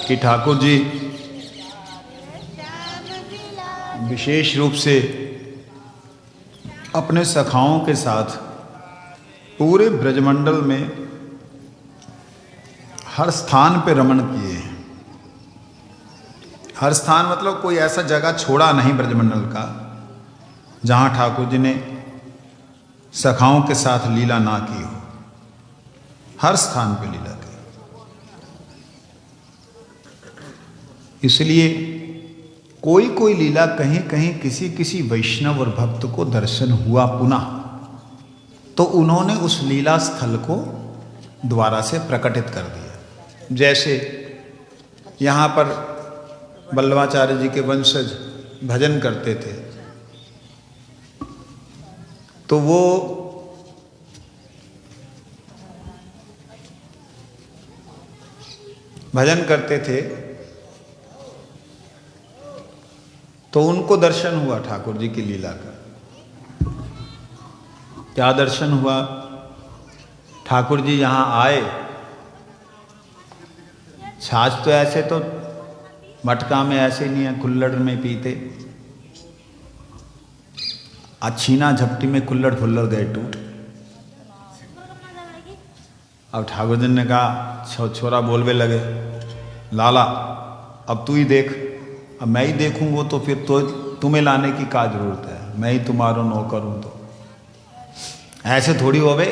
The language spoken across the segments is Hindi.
कि ठाकुर जी विशेष रूप से अपने सखाओं के साथ पूरे ब्रजमंडल में हर स्थान पे रमण किए हैं। हर स्थान मतलब कोई ऐसा जगह छोड़ा नहीं ब्रजमंडल का जहाँ ठाकुर जी ने सखाओं के साथ लीला ना की हो। हर स्थान पे लीला की। इसलिए कोई कोई लीला कहीं कहीं किसी किसी वैष्णव और भक्त को दर्शन हुआ पुनः, तो उन्होंने उस लीला स्थल को द्वारा से प्रकटित कर दिया। जैसे यहाँ पर वल्लभाचार्य जी के वंशज भजन करते थे, तो वो भजन करते थे तो उनको दर्शन हुआ ठाकुर जी की लीला का। क्या दर्शन हुआ? ठाकुर जी यहाँ आए, छाछ तो ऐसे तो मटका में ऐसे नहीं है, कुल्हड़ में पीते। छीना झपटी में कुल्हड़ फुल्लड़ गए टूट। अब ठाकुर जी ने कहा, छोरा बोलवे लगे, लाला अब तू ही देख, अब मैं ही देखूं वो तो फिर तो तुम्हें लाने की क्या जरूरत है, मैं ही तुम्हारा नौकर हूं। तो ऐसे थोड़ी होवे।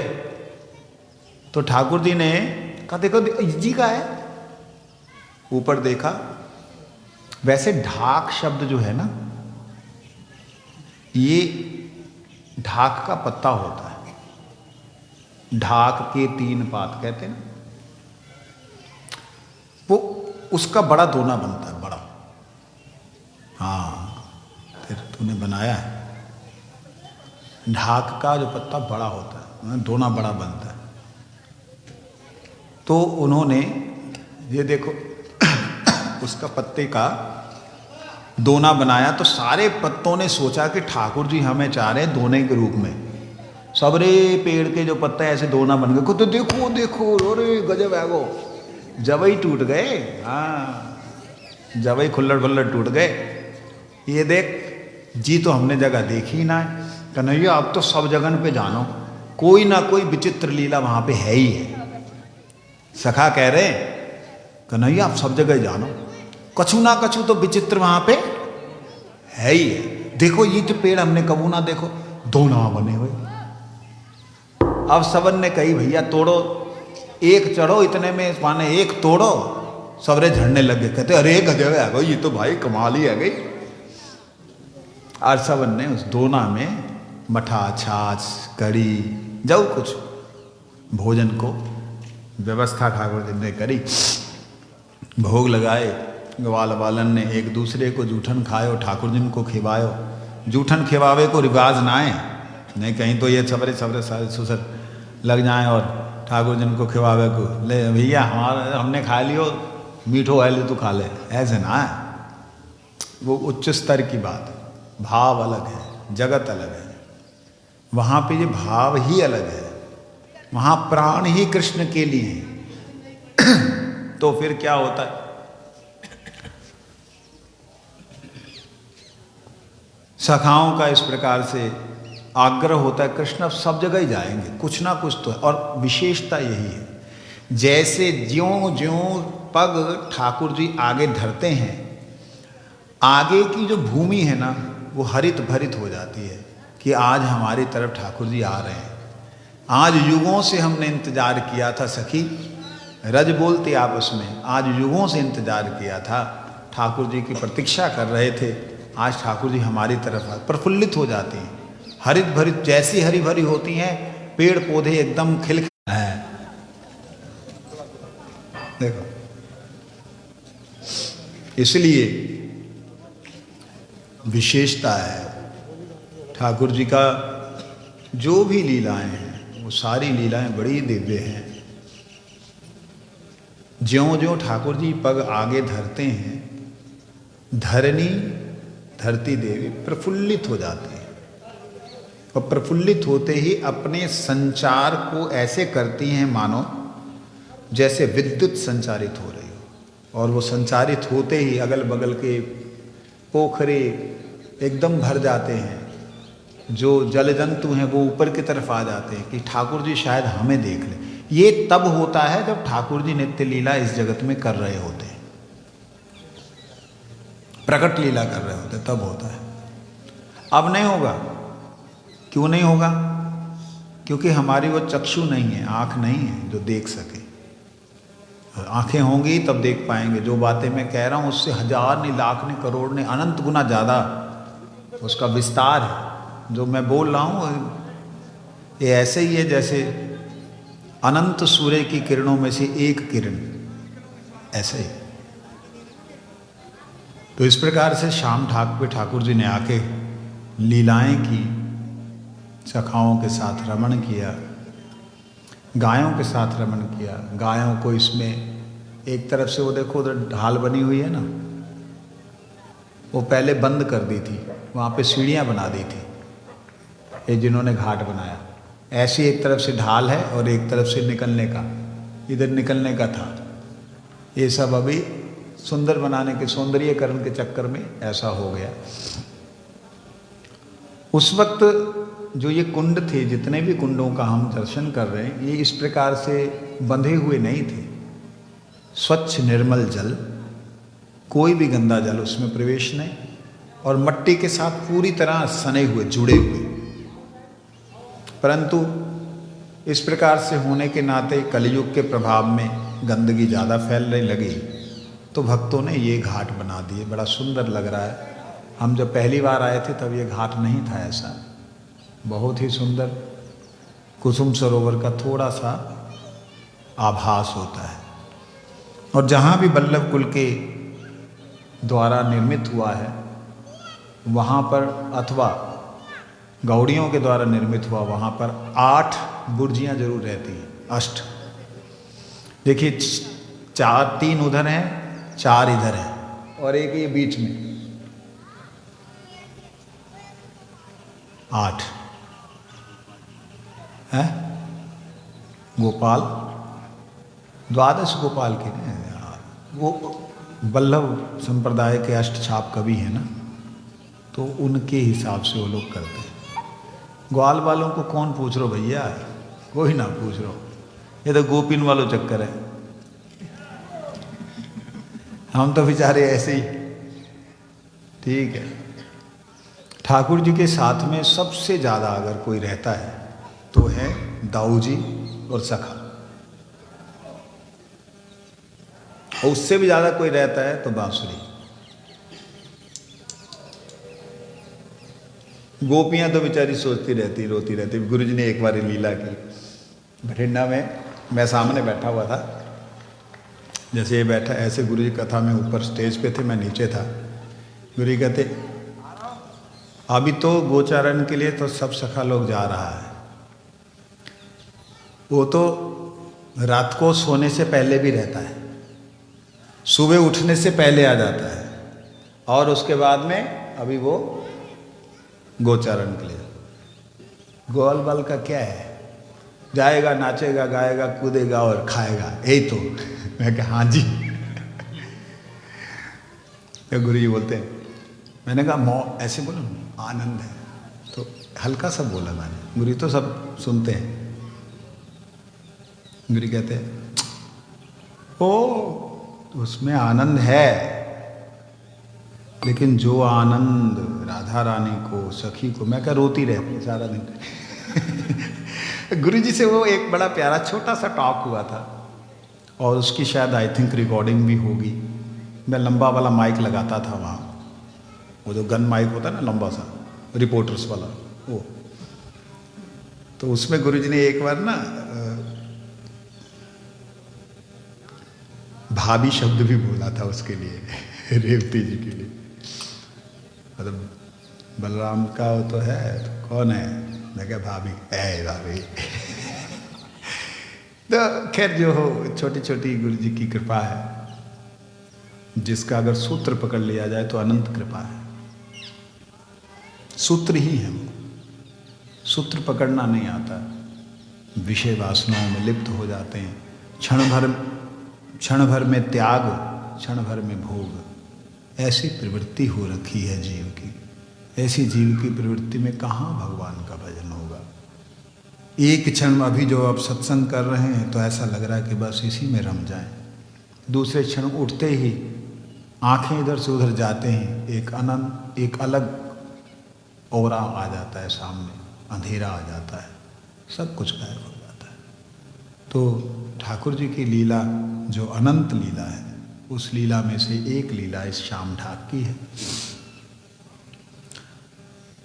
तो ठाकुर जी ने कहा देखो जी का है। ऊपर देखा, वैसे ढाक शब्द जो है ना, ये ढाक का पत्ता होता है। ढाक के 3 पात कहते हैं ना, वो उसका बड़ा दोना बनता है, बड़ा। हाँ, फिर तूने बनाया है। ढाक का जो पत्ता बड़ा होता है, दोना बड़ा बनता है। तो उन्होंने ये देखो उसका पत्ते का दोना बनाया। तो सारे पत्तों ने सोचा कि ठाकुर जी हमें चाह रहे हैं दोने के रूप में। सबरे पेड़ के जो पत्ते ऐसे दोना बन गए। तो देखो देखो, अरे गजब है वो। जवई टूट गए। हाँ, जवई खुल्लड़ बल्लड़ टूट गए। ये देख जी, तो हमने जगह देखी ही ना है। कन्हैया अब तो सब जगह पे जानो, कोई ना कोई विचित्र लीला वहां पे है ही है। सखा कह रहे कन्हैया आप सब जगह जानो, कछु ना कछु तो विचित्र वहां पे है ही है। देखो ये जो पेड़ हमने कबू ना देखो, दोना बने हुए। अब सबन ने कही भैया तोड़ो, एक चढ़ो, इतने में माने एक तोड़ो, सबरे झड़ने लग गए। कहते अरे गजब है भाई, ये तो भाई कमाल ही है गई। और सबन ने उस दोना में मठा, छाछ, कड़ी, जो कुछ भोजन को व्यवस्था ठाकुर जी ने करी, भोग लगाए। ग्वाल बालन ने एक दूसरे को जूठन खायो, ठाकुर जी को खिवायो। जूठन खिवावे को रिवाज ना है, नहीं कहीं तो ये सबरे सबरे सारे सुसर लग जाएं और ठाकुर जी को खिवावे को, ले भैया हमारा हमने खा लियो, मीठो है ले तू खा ले, ऐसे ना है। वो उच्च स्तर की बात है। भाव अलग है, जगत अलग है। वहाँ पे ये भाव ही अलग है। वहाँ प्राण ही कृष्ण के लिए है। तो फिर क्या होता है, सखाओं का इस प्रकार से आग्रह होता है, कृष्ण अब सब जगह ही जाएंगे, कुछ ना कुछ तो है। और विशेषता यही है, जैसे ज्यों ज्यों पग ठाकुर जी आगे धरते हैं, आगे की जो भूमि है ना वो हरित भरित हो जाती है कि आज हमारी तरफ ठाकुर जी आ रहे हैं। आज युगों से हमने इंतजार किया था सखी, रज बोलते आपस में, आज युगों से इंतजार किया था, ठाकुर जी की प्रतीक्षा कर रहे थे, आज ठाकुर जी हमारी तरफ आ, प्रफुल्लित हो जाती हैं। हरित भरित जैसी हरी भरी होती हैं, पेड़ पौधे एकदम खिल है। देखो, इसलिए विशेषता है ठाकुर जी का। जो भी लीलाएं हैं वो सारी लीलाएं बड़ी दिव्य हैं। ज्यों ज्यों ठाकुर जी पग आगे धरते हैं, धरनी धरती देवी प्रफुल्लित हो जाती है। और प्रफुल्लित होते ही अपने संचार को ऐसे करती हैं मानो जैसे विद्युत संचारित हो रही हो। और वो संचारित होते ही अगल बगल के पोखरे एकदम भर जाते हैं, जो जल जंतु हैं वो ऊपर की तरफ आ जाते हैं कि ठाकुर जी शायद हमें देख ले। ये तब होता है जब ठाकुर जी नित्य लीला इस जगत में कर रहे होते हैं, प्रकट लीला कर रहे होते, तब होता है। अब नहीं होगा। क्यों नहीं होगा? क्योंकि हमारी वो चक्षु नहीं है, आँख नहीं है जो देख सके। आंखें होंगी तब देख पाएंगे। जो बातें मैं कह रहा हूँ उससे हजार नहीं, लाख नहीं, करोड़ नहीं, अनंत गुना ज़्यादा उसका विस्तार है। जो मैं बोल रहा हूँ ये ऐसे ही है जैसे अनंत सूर्य की किरणों में से एक किरण, ऐसे ही। तो इस प्रकार से शाम ठाक पे ठाकुर जी ने आके लीलाएं की, सखाओं के साथ रमण किया, गायों के साथ रमण किया। गायों को इसमें एक तरफ से वो देखो उधर ढाल बनी हुई है ना, वो पहले बंद कर दी थी, वहाँ पे सीढ़ियाँ बना दी थी, ये जिन्होंने घाट बनाया। ऐसी एक तरफ से ढाल है और एक तरफ से निकलने का, इधर निकलने का था। ये सब अभी सुंदर बनाने के, सौंदर्यीकरण के चक्कर में ऐसा हो गया। उस वक्त जो ये कुंड थे, जितने भी कुंडों का हम दर्शन कर रहे हैं, ये इस प्रकार से बंधे हुए नहीं थे। स्वच्छ निर्मल जल, कोई भी गंदा जल उसमें प्रवेश नहीं, और मट्टी के साथ पूरी तरह सने हुए, जुड़े हुए। परंतु इस प्रकार से होने के नाते कलयुग के प्रभाव में गंदगी ज़्यादा फैलने लगी, तो भक्तों ने ये घाट बना दिए। बड़ा सुंदर लग रहा है। हम जब पहली बार आए थे तब ये घाट नहीं था ऐसा। बहुत ही सुंदर कुसुम सरोवर का थोड़ा सा आभास होता है। और जहाँ भी वल्लभ कुल के द्वारा निर्मित हुआ है वहाँ पर, अथवा गौड़ियों के द्वारा निर्मित हुआ, वहाँ पर 8 बुर्जियाँ जरूर रहती हैं, अष्ट। देखिए 3 उधर हैं, 4 इधर हैं, और एक ये बीच में, 8 है। गोपाल, 12 गोपाल के हैं वो, वल्लभ संप्रदाय के अष्ट छाप कवि हैं ना, तो उनके हिसाब से वो लोग करते हैं। ग्वाल वालों को कौन पूछ रहा भैया, कोई ना पूछ रहा, ये तो गोपिन वालों चक्कर है। हम तो बेचारे ऐसे ही, ठीक है। ठाकुर जी के साथ में सबसे ज़्यादा अगर कोई रहता है तो है दाऊ जी और सखा, और उससे भी ज़्यादा कोई रहता है तो बांसुरी। गोपियाँ तो बेचारी सोचती रहती, रोती रहती। गुरु जी ने एक बार लीला की बठिंडा में, मैं सामने बैठा हुआ था, जैसे ये बैठा ऐसे गुरु जी कथा में ऊपर स्टेज पे थे, मैं नीचे था। गुरु जी कहते अभी तो गोचारण के लिए तो सब सखा लोग जा रहा है, वो तो रात को सोने से पहले भी रहता है, सुबह उठने से पहले आ जाता है, और उसके बाद में अभी वो गोचारण के लिए। गोल बाल का क्या है, जाएगा, नाचेगा, गाएगा, कूदेगा और खाएगा, यही तो। मैं कहा हाँ जी। तो गुरु जी बोलते हैं, मैंने कहा ऐसे बोलो, आनंद है, तो हल्का सा बोला मैंने। गुरु जी तो सब सुनते हैं। गुरु कहते हैं ओ उसमें आनंद है, लेकिन जो आनंद राधा रानी को, सखी को, मैं क्या रोती रहती सारा दिन। गुरु जी से वो एक बड़ा प्यारा छोटा सा टॉक हुआ था, और उसकी शायद आई थिंक रिकॉर्डिंग भी होगी। मैं लंबा वाला माइक लगाता था वहाँ, वो जो गन माइक होता है ना, लंबा सा रिपोर्टर्स वाला, वो। तो उसमें गुरु जी ने एक बार ना भाभी शब्द भी बोला था उसके लिए, रेवती जी के लिए। मतलब बलराम का वो तो है, तो कौन है? मैं क्या भाभी है, भाभी। तो खैर जो हो, छोटी छोटी गुरु जी की कृपा है, जिसका अगर सूत्र पकड़ लिया जाए तो अनंत कृपा है। सूत्र ही है वो, सूत्र पकड़ना नहीं आता, विषय वासनाओं में लिप्त हो जाते हैं। क्षण भर में त्याग क्षण भर में भोग, ऐसी प्रवृत्ति हो रखी है जीव की। ऐसी जीव की प्रवृत्ति में कहाँ भगवान का भजन होगा। एक क्षण अभी जो आप सत्संग कर रहे हैं तो ऐसा लग रहा है कि बस इसी में रम जाएं, दूसरे क्षण उठते ही आंखें इधर से उधर जाते हैं, एक अलग औरा आ जाता है सामने, अंधेरा आ जाता है, सब कुछ गायब हो जाता है। तो ठाकुर जी की लीला जो अनंत लीला है, उस लीला में से एक लीला इस श्याम ढाक की है।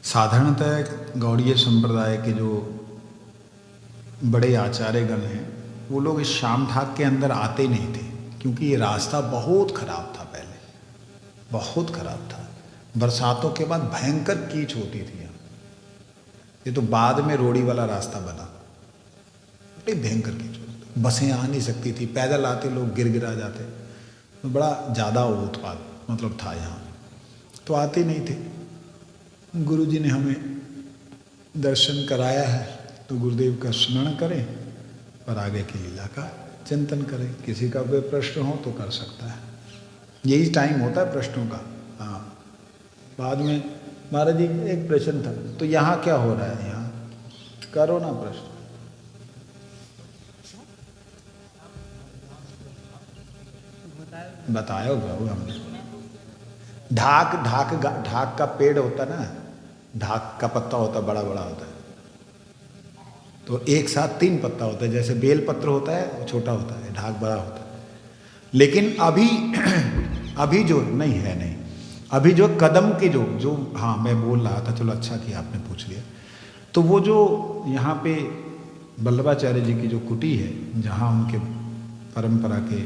साधारणतः गौड़ीय संप्रदाय के जो बड़े आचार्यगण हैं वो लोग इस श्याम ढाक के अंदर आते नहीं थे, क्योंकि ये रास्ता बहुत खराब था, पहले बहुत खराब था। बरसातों के बाद भयंकर कीच होती थी यहाँ। ये तो बाद में रोड़ी वाला रास्ता बना, बड़ी भयंकर कीच होती, बसें आ नहीं सकती थी, पैदल आते लोग गिर गिरा जाते, तो बड़ा ज़्यादा उत्पाद मतलब था यहाँ, तो आते नहीं थे। गुरु जी ने हमें दर्शन कराया है तो गुरुदेव का स्मरण करें और आगे की लीला का चिंतन करें। किसी का कोई प्रश्न हो तो कर सकता है, यही टाइम होता है प्रश्नों का। हाँ, बाद में महाराज जी एक प्रश्न था, तो यहाँ क्या हो रहा है, यहाँ करो ना प्रश्न। बताया होगा हमने। ढाक का पेड़ होता है ना, ढाक का पत्ता होता, बड़ा बड़ा होता है, तो एक साथ 3 पत्ता होता है। जैसे बेल पत्र होता है वो छोटा होता है, ढाक बड़ा होता है। लेकिन अभी जो नहीं, अभी जो कदम के जो हाँ मैं बोल रहा था, चलो अच्छा किया आपने पूछ लिया। तो वो जो यहाँ पे वल्लभाचार्य जी की जो कुटी है, जहाँ उनके परंपरा के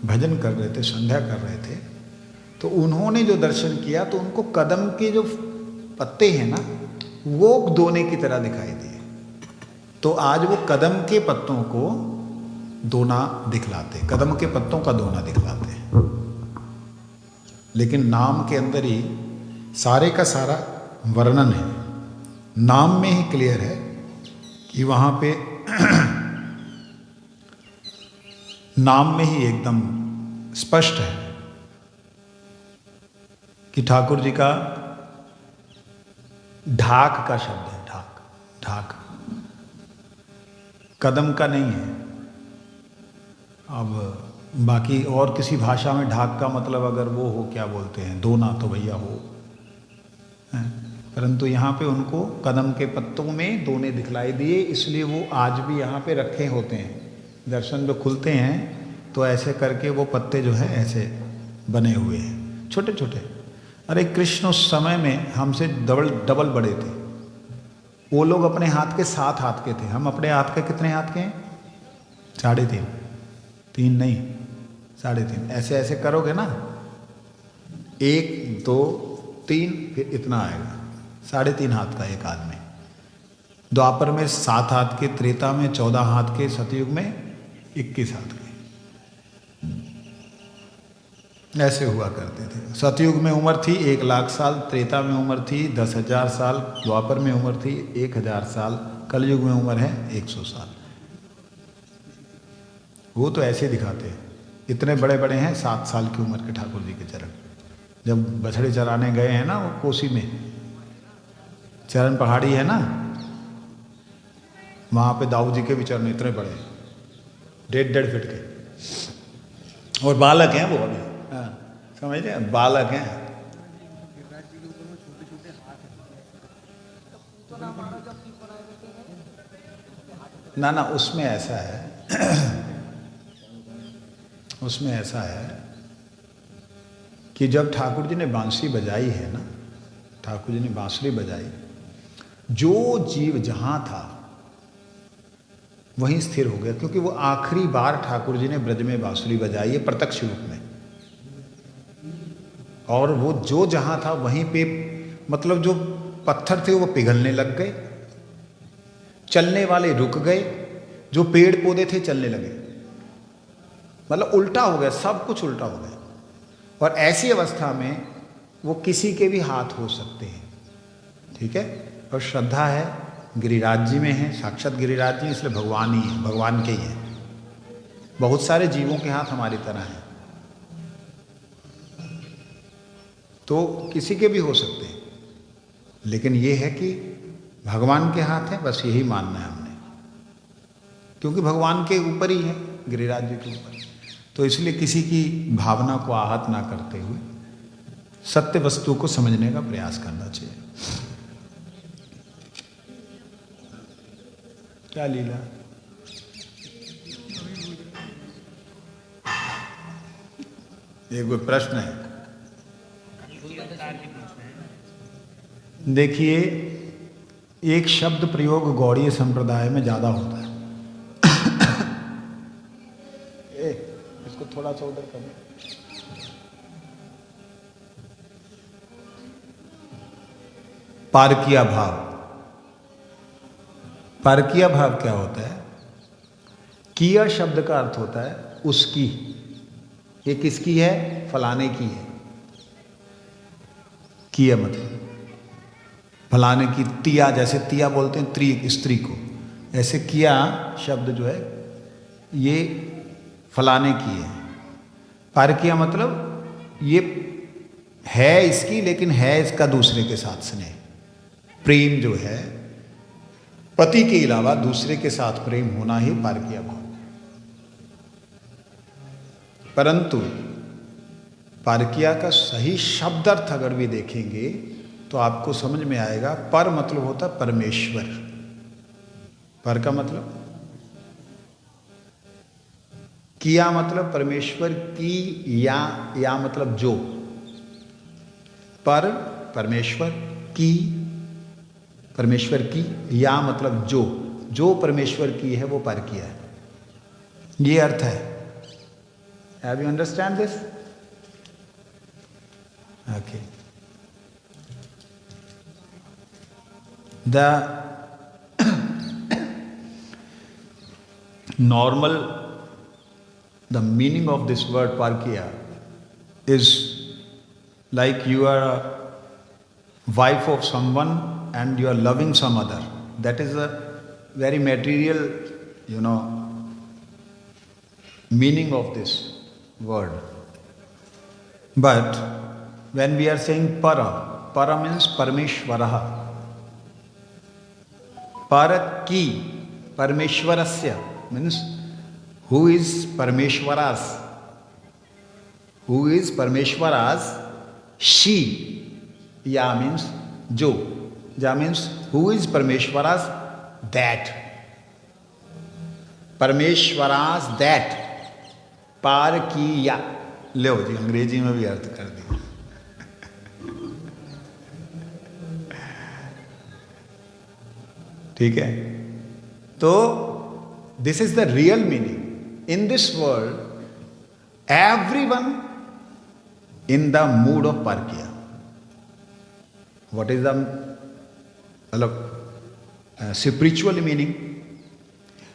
भजन कर रहे थे, संध्या कर रहे थे, तो उन्होंने जो दर्शन किया तो उनको कदम के जो पत्ते हैं ना, वो दोने की तरह दिखाई दिए। तो आज वो कदम के पत्तों को दोना दिखलाते, कदम के पत्तों का दोना दिखलाते हैं। लेकिन नाम के अंदर ही सारे का सारा वर्णन है, नाम में ही क्लियर है कि वहाँ पे नाम में ही एकदम स्पष्ट है कि ठाकुर जी का ढाक का शब्द है, ढाक कदम का नहीं है। अब बाकी और किसी भाषा में ढाक का मतलब अगर वो हो, क्या बोलते हैं, दोना, तो भैया हो, परंतु यहाँ पे उनको कदम के पत्तों में दोने दिखलाई दिए, इसलिए वो आज भी यहाँ पे रखे होते हैं। दर्शन जो खुलते हैं तो ऐसे करके वो पत्ते जो है ऐसे बने हुए हैं, छोटे छोटे। अरे कृष्ण उस समय में हमसे डबल बड़े थे। वो लोग अपने हाथ के 7 हाथ के थे, हम अपने हाथ के कितने हाथ के हैं? 3.5, 3 नहीं 3.5। ऐसे ऐसे करोगे ना, 1 2 3, फिर इतना आएगा, 3.5 हाथ का एक आदमी। द्वापर में 7 हाथ के, त्रेता में 14 हाथ के, सतयुग में 21 हाथ के, ऐसे हुआ करते थे। सतयुग में उम्र थी 1 लाख साल, त्रेता में उम्र थी 10,000 साल, द्वापर में उम्र थी 1,000 साल, कलयुग में उम्र है 100 साल। वो तो ऐसे दिखाते हैं, इतने बड़े बड़े हैं 7 साल की उम्र के ठाकुर जी के चरण। जब बछड़े चराने गए हैं ना वो कोसी में, चरण पहाड़ी है ना, वहाँ पे दाऊ जी के भी चरण इतने बड़े, 1.5 फीट के, और बालक हैं वो अभी। हाँ, समझ रहे, बालक हैं। ना उसमें ऐसा है उसमें ऐसा है कि जब ठाकुर जी ने बांसुरी बजाई है ना, ठाकुर जी ने बांसुरी बजाई, जो जीव जहां था वहीं स्थिर हो गया, क्योंकि वो आखिरी बार ठाकुर जी ने ब्रज में बांसुरी बजाई है प्रत्यक्ष रूप में। और वो जो जहां था वहीं पे, मतलब जो पत्थर थे वो पिघलने लग गए, चलने वाले रुक गए, जो पेड़ पौधे थे चलने लगे, मतलब उल्टा हो गया, सब कुछ उल्टा हो गया। और ऐसी अवस्था में वो किसी के भी हाथ हो सकते हैं, ठीक है। और श्रद्धा है, गिरिराज जी में है, साक्षात गिरिराज जी, इसलिए भगवान ही है, भगवान के ही है। बहुत सारे जीवों के हाथ हमारी तरह हैं, तो किसी के भी हो सकते हैं, लेकिन ये है कि भगवान के हाथ है, बस यही मानना है हमने, क्योंकि भगवान के ऊपर ही है, गिरिराज जी के ऊपर। तो इसलिए किसी की भावना को आहत ना करते हुए सत्य वस्तु को समझने का प्रयास करना चाहिए। क्या लीला? ये कोई प्रश्न है? देखिए, एक शब्द प्रयोग गौड़ीय संप्रदाय में ज्यादा होता है। इसको थोड़ा सा उधर कर दो। पारकिया भाव। पारकिया भाव क्या होता है? किया शब्द का अर्थ होता है उसकी। ये किसकी है? फलाने की है। किया मतलब फलाने की। तिया, जैसे तिया बोलते हैं स्त्री को, ऐसे किया शब्द जो है ये फलाने की है। पारकिया मतलब ये है इसकी, लेकिन है इसका दूसरे के साथ स्नेह। प्रेम जो है, पति के अलावा दूसरे के साथ प्रेम होना ही पारकिया भाव। परंतु पारकिया का सही शब्द अर्थ अगर भी देखेंगे तो आपको समझ में आएगा। पर मतलब होता परमेश्वर। पर का मतलब, किया मतलब परमेश्वर की, या मतलब जो। पर परमेश्वर की, परमेश्वर की, या मतलब जो परमेश्वर की है वो पर किया है, ये अर्थ है। Have you understand this? Okay. The normal, the meaning of this word parkiya is like you are a wife of someone and you are loving some other. That is a very material, meaning of this word. But when we are saying para means parmeshwaraha. Para ki, parmeshwarasya means who is parmeshwaras. Who is parmeshwaras? She. Ya means jo. Ja means who is parmeshwaras? That. परमेश्वरास दैट। पार की या, लो जी अंग्रेजी में भी अर्थ कर दिया। ठीक है, तो this is the real meaning. In this world everyone in the mood of पारकिया। व्हाट इज द मतलब spiritual meaning?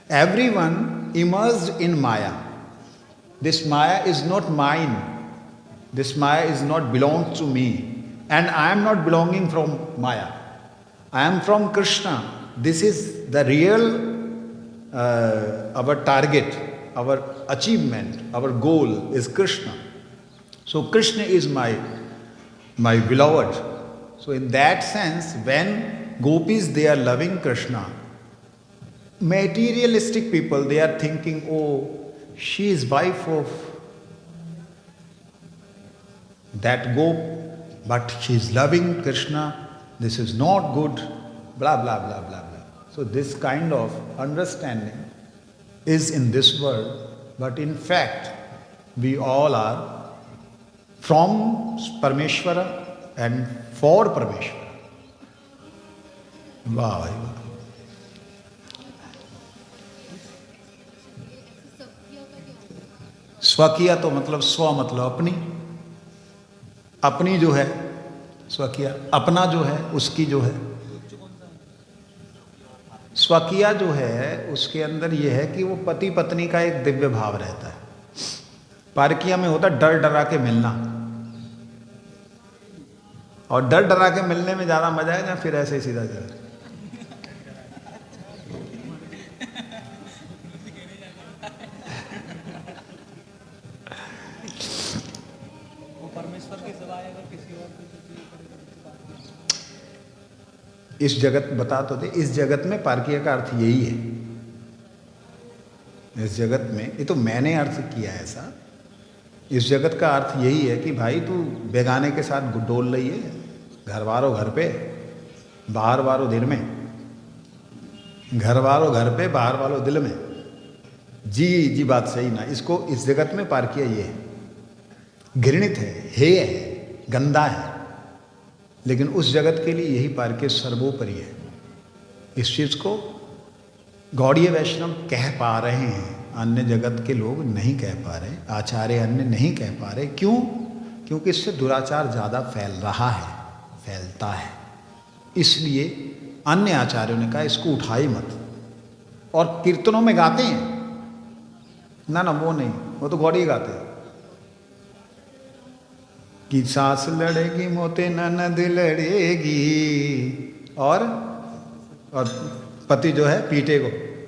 Everyone immersed in Maya. This Maya is not mine. This Maya is not belongs to me. And I am not belonging from Maya. I am from Krishna. This is the real our target, our achievement, our goal is Krishna. So Krishna is my beloved. So in that sense, when gopis they are loving Krishna, materialistic people they are thinking, oh, she is wife of that gop, but she is loving Krishna, this is not good, blah blah blah blah blah. So this kind of understanding is in this world, but in fact we all are from Parmeshwara and for Parmeshwara. Wow, wow. स्वकिया तो मतलब स्व मतलब अपनी। अपनी जो है स्वकिया, अपना जो है उसकी जो है। स्वकिया जो है उसके अंदर यह है कि वो पति पत्नी का एक दिव्य भाव रहता है। पारकिया में होता डर डरा के मिलना, और डर डरा के मिलने में ज्यादा मजा है ना फिर ऐसे ही सीधा चल। परमेश्वर की सिवाय अगर किसी और को कुछ इस जगत बता तो दे, इस जगत में पारकीय का अर्थ यही है। इस जगत में, ये तो मैंने अर्थ किया है ऐसा, इस जगत का अर्थ यही है कि भाई तू बेगाने के साथ डोल रही है, घर वालों घर पे, बाहर वालों दिल में, घर वालों घर पे, बाहर वालों दिल में। जी जी बात सही ना। इसको इस जगत में पारकीय ये है, घृणित है, हेय है, गंदा है, लेकिन उस जगत के लिए यही पारकीय सर्वोपरि है। इस चीज को गौड़ीय वैष्णव कह पा रहे हैं, अन्य जगत के लोग नहीं कह पा रहे, आचार्य अन्य नहीं कह पा रहे। क्यों? क्योंकि इससे दुराचार ज़्यादा फैल रहा है, फैलता है। इसलिए अन्य आचार्यों ने कहा इसको उठाई मत। और कीर्तनों में गाते हैं ना, ना वो नहीं, वो तो गौड़ीय गाते हैं कि सास लड़ेगी मोते ननद लड़ेगी, और पति जो है पीटे को,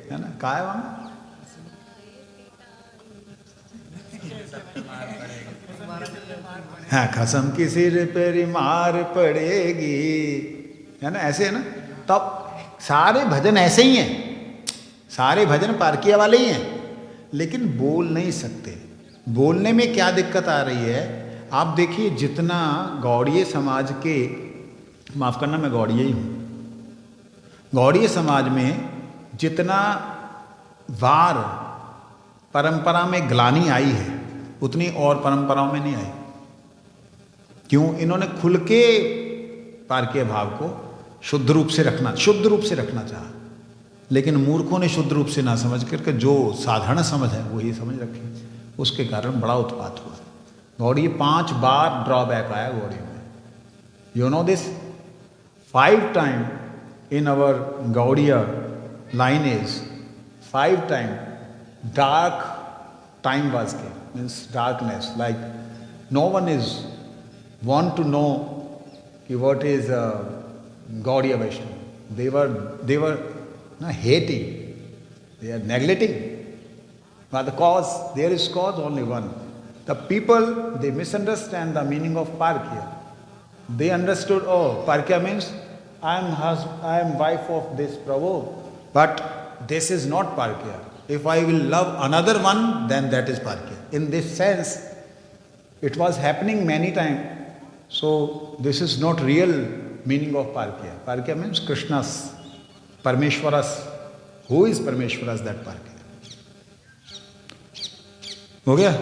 है ना, कहा है वहां, हाँ, खसम की सिर पर मार पड़ेगी, है ना, ऐसे है ना। तब सारे भजन ऐसे ही हैं, सारे भजन पारकीय वाले ही हैं, लेकिन बोल नहीं सकते। बोलने में क्या दिक्कत आ रही है? आप देखिए, जितना गौड़ीय समाज के, माफ करना मैं गौड़ीय ही हूँ, गौड़ीय समाज में जितना वार परंपरा में ग्लानि आई है, उतनी और परंपराओं में नहीं आई। क्यों? इन्होंने खुल के पारकीय भाव को शुद्ध रूप से रखना चाहा, लेकिन मूर्खों ने शुद्ध रूप से ना समझ करके जो साधारण समझ है वही समझ रखी, उसके कारण बड़ा उत्पात हुआ। गौड़ी 5 बार ड्रॉबैक आया गौड़ी में, you know this, 5 time in our Gaudiya lineage, 5 times dark time was came, means darkness, like no one is want to know what is Gaudiya Vaishnava. They were not hating, they are neglecting. But the cause, there is cause only one. The people, they misunderstand the meaning of Parkya. They understood, oh, Parkya means I am wife of this Prabhu, but this is not Parkya. If I will love another one, then that is Parkya. In this sense, it was happening many times. So this is not real meaning of Parkya. Parkya means Krishna's, Parmeshwaras. Who is Parmeshwaras? That Parkya. हो गया?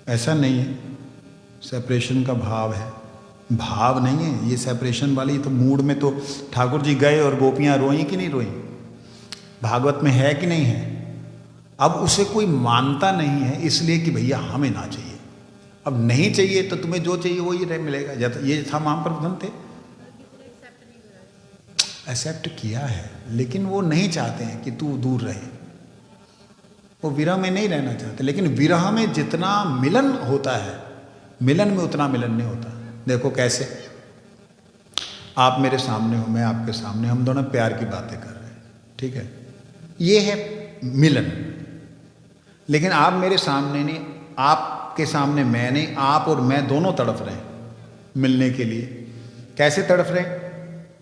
ऐसा नहीं है, सेपरेशन का भाव है, भाव नहीं है ये सेपरेशन वाली। तो मूड में तो ठाकुर जी गए और गोपियां रोई कि नहीं रोई, भागवत में है कि नहीं है। अब उसे कोई मानता नहीं है, इसलिए कि भैया हमें ना चाहिए। अब नहीं चाहिए तो तुम्हें जो चाहिए वही मिलेगा। ये था महाप्रबंधन थे, एक्सेप्ट किया है, लेकिन वो नहीं चाहते हैं कि तू दूर रहे, वो विरह में नहीं रहना चाहते। लेकिन विरह में जितना मिलन होता है, मिलन में उतना मिलन नहीं होता। देखो कैसे, आप मेरे सामने हो, मैं आपके सामने, हम दोनों प्यार की बातें कर रहे हैं, ठीक है, ये है मिलन। लेकिन आप मेरे सामने नहीं, आपके सामने मैं नहीं, आप और मैं दोनों तड़फ रहे हैं मिलने के लिए। कैसे तड़फ रहे हैं?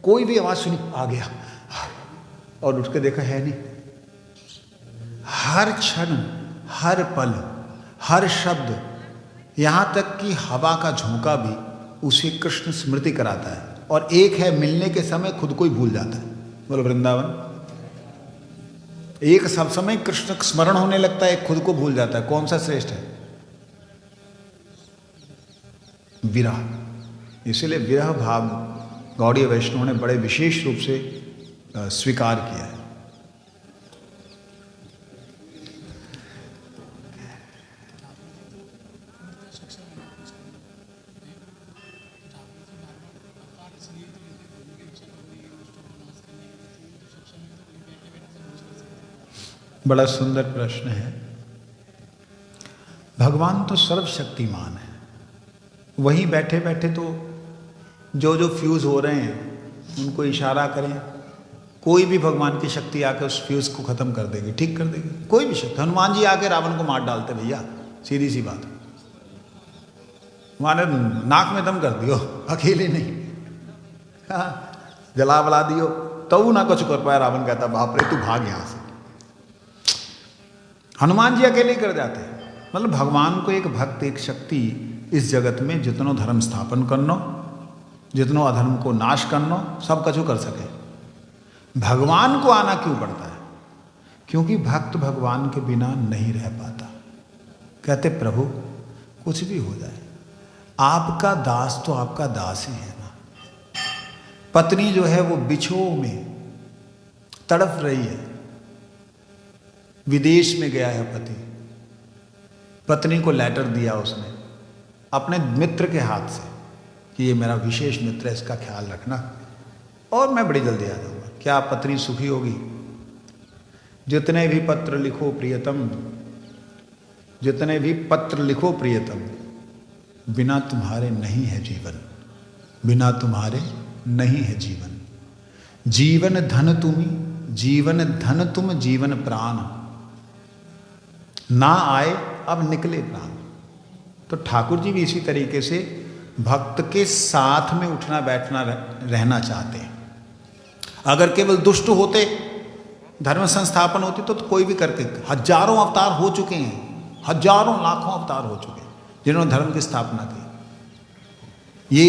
कोई भी आवाज सुनी, आ गया, और उठ के देखा है नहीं। हर क्षण, हर पल, हर शब्द, यहां तक कि हवा का झोंका भी उसे कृष्ण स्मृति कराता है। और एक है मिलने के समय खुद को ही भूल जाता है। बोलो वृंदावन। एक सब समय कृष्ण स्मरण होने लगता है, खुद को भूल जाता है। कौन सा श्रेष्ठ है? विरह। इसीलिए विरह भाव गौड़ीय वैष्णव ने बड़े विशेष रूप से स्वीकार किया है। बड़ा सुंदर प्रश्न है। भगवान तो सर्वशक्तिमान है, वहीं बैठे बैठे तो जो जो फ्यूज हो रहे हैं उनको इशारा करें, कोई भी भगवान की शक्ति आके उस फ्यूज को खत्म कर देगी, ठीक कर देगी। कोई भी शक्ति, हनुमान जी आके रावण को मार डालते भैया, सीधी सी बात। माने नाक में दम कर दियो, अकेले नहीं, हाँ, जला बला दियो तो ना कुछ कर पाया। रावण कहता बाप रे तू भाग यहां से। हनुमान जी अकेले कर जाते हैं। मतलब भगवान को एक भक्त, एक शक्ति इस जगत में जितनो धर्म स्थापन करनो, जितनो अधर्म को नाश करनो, सब कछु कर सके। भगवान को आना क्यों पड़ता है? क्योंकि भक्त भगवान के बिना नहीं रह पाता। कहते प्रभु कुछ भी हो जाए, आपका दास तो आपका दास ही है ना। पत्नी जो है वो बिछोह में तड़प रही है, विदेश में गया है पति, पत्नी को लेटर दिया उसने अपने मित्र के हाथ से कि ये मेरा विशेष मित्र है, इसका ख्याल रखना और मैं बड़ी जल्दी आ जाऊंगा। क्या पत्नी सुखी होगी? जितने भी पत्र लिखो प्रियतम, जितने भी पत्र लिखो प्रियतम, बिना तुम्हारे नहीं है जीवन, बिना तुम्हारे नहीं है जीवन। जीवन धन तुम्ही, जीवन धन तुम, जीवन प्राण, ना आए अब निकले प्राण। तो ठाकुर जी भी इसी तरीके से भक्त के साथ में उठना बैठना रहना चाहते हैं। अगर केवल दुष्ट होते, धर्म संस्थापन होती तो कोई भी करके, हजारों अवतार हो चुके हैं, हजारों लाखों अवतार हो चुके हैं जिन्होंने धर्म की स्थापना की। ये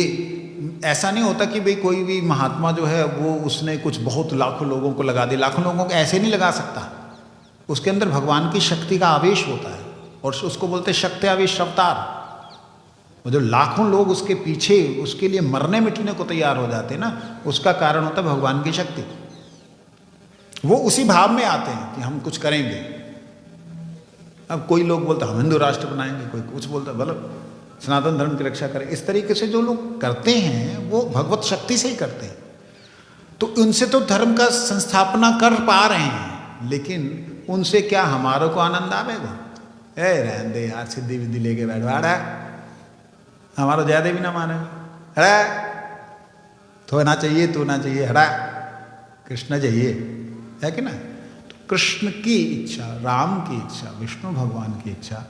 ऐसा नहीं होता कि भाई कोई भी महात्मा जो है वो उसने कुछ बहुत लाखों लोगों को लगा दिया। लाखों लोगों को ऐसे नहीं लगा सकता, उसके अंदर भगवान की शक्ति का आवेश होता है और उसको बोलते शक्ति आवेश अवतार। वो जो लाखों लोग उसके पीछे उसके लिए मरने मिटने को तैयार हो जाते हैं ना, उसका कारण होता है भगवान की शक्ति। वो उसी भाव में आते हैं कि हम कुछ करेंगे। अब कोई लोग बोलते हम हिंदू राष्ट्र बनाएंगे, कोई कुछ बोलता मतलब सनातन धर्म की रक्षा करें। इस तरीके से जो लोग करते हैं वो भगवत शक्ति से ही करते हैं। तो उनसे तो धर्म का संस्थापना कर पा रहे हैं, लेकिन उनसे क्या हमारे को आनंद आवेगा? रहने दे यार, सिद्धि विद्धि लेके बैठवा रहा है, हमारा ज्यादा भी ना माने, हड़ा तो ना चाहिए, तो ना चाहिए, हड़ा कृष्ण चाहिए, है कि ना। तो कृष्ण की इच्छा, राम की इच्छा, विष्णु भगवान की इच्छा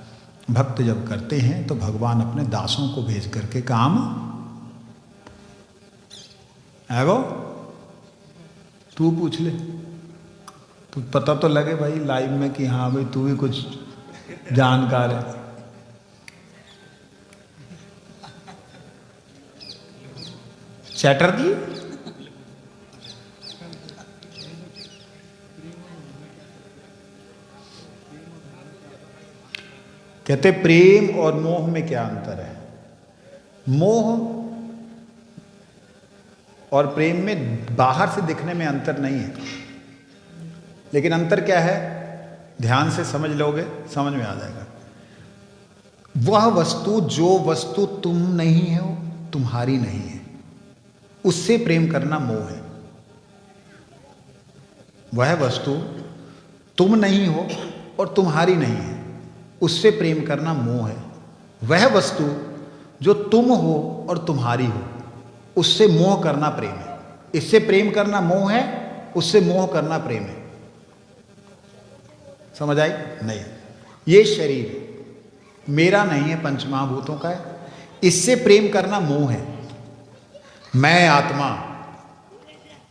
भक्त जब करते हैं तो भगवान अपने दासों को भेज करके काम आगो। तू पूछ ले, तू पता तो लगे भाई लाइव में कि हाँ भाई तू भी कुछ जानकार है। चैटर्जी कहते प्रेम और मोह में क्या अंतर है? मोह और प्रेम में बाहर से दिखने में अंतर नहीं है, लेकिन अंतर क्या है? ध्यान से समझ लोगे समझ में आ जाएगा। वह वस्तु, जो वस्तु तुम नहीं हो, तुम्हारी नहीं है, उससे प्रेम करना मोह है। वह वस्तु तुम नहीं हो और तुम्हारी नहीं है, उससे प्रेम करना मोह है। वह वस्तु जो तुम हो और तुम्हारी हो, उससे मोह करना प्रेम है। इससे प्रेम करना मोह है, उससे मोह करना प्रेम है। समझ आई? नहीं। ये शरीर मेरा नहीं है, पंचमहाभूतों का है, इससे प्रेम करना मोह है। मैं आत्मा,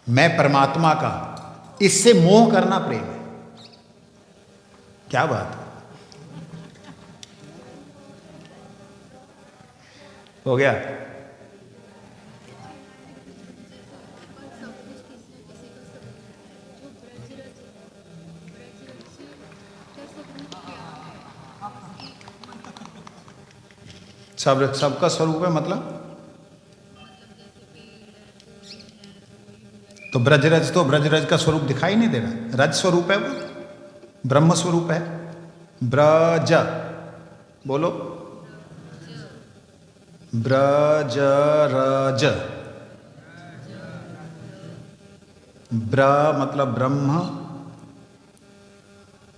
मैं परमात्मा का, इससे मोह करना प्रेम है। क्या बात है? हो गया? सबका स्वरूप है मतलब? तो ब्रजरज, तो ब्रजरज का स्वरूप दिखाई नहीं दे रहा? रज स्वरूप है वो, ब्रह्म स्वरूप है। ब्रज बोलो, ब्रजरज। ब्र मतलब ब्रह्म,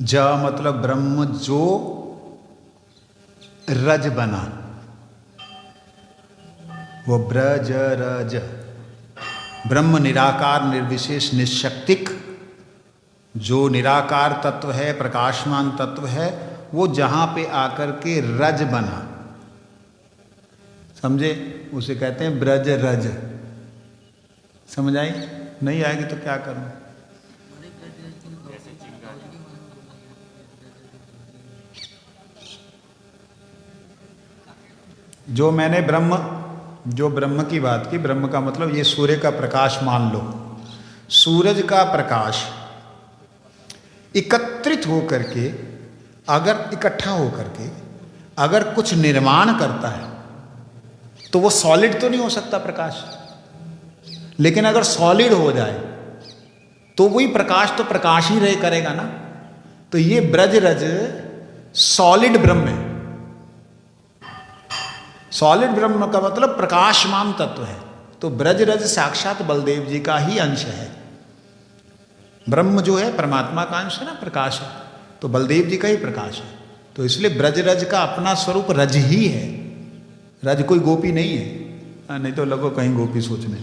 ज मतलब ब्रह्म जो रज बना, वो ब्रजरज। ब्रह्म निराकार निर्विशेष निशक्तिक, जो निराकार तत्व है, प्रकाशमान तत्व है, वो जहाँ पे आकर के रज बना, समझे, उसे कहते हैं ब्रज रज। समझ आई? नहीं आएगी तो क्या करूं? जो मैंने ब्रह्म की बात की, ब्रह्म का मतलब ये सूर्य का प्रकाश मान लो। सूरज का प्रकाश एकत्रित होकर के, अगर इकट्ठा होकर के अगर कुछ निर्माण करता है तो वो सॉलिड तो नहीं हो सकता प्रकाश, लेकिन अगर सॉलिड हो जाए तो वही प्रकाश तो प्रकाश ही रहे करेगा ना। तो ये ब्रज रज सॉलिड ब्रह्म है। सॉलिड ब्रह्म का मतलब प्रकाशमान तत्व है। तो ब्रज रज साक्षात बलदेव जी का ही अंश है। ब्रह्म जो है परमात्मा का अंश है ना, प्रकाश है, तो बलदेव जी का ही प्रकाश है। तो इसलिए ब्रज रज का अपना स्वरूप रज ही है। रज कोई गोपी नहीं है, नहीं तो लोगों कहीं गोपी सोचने।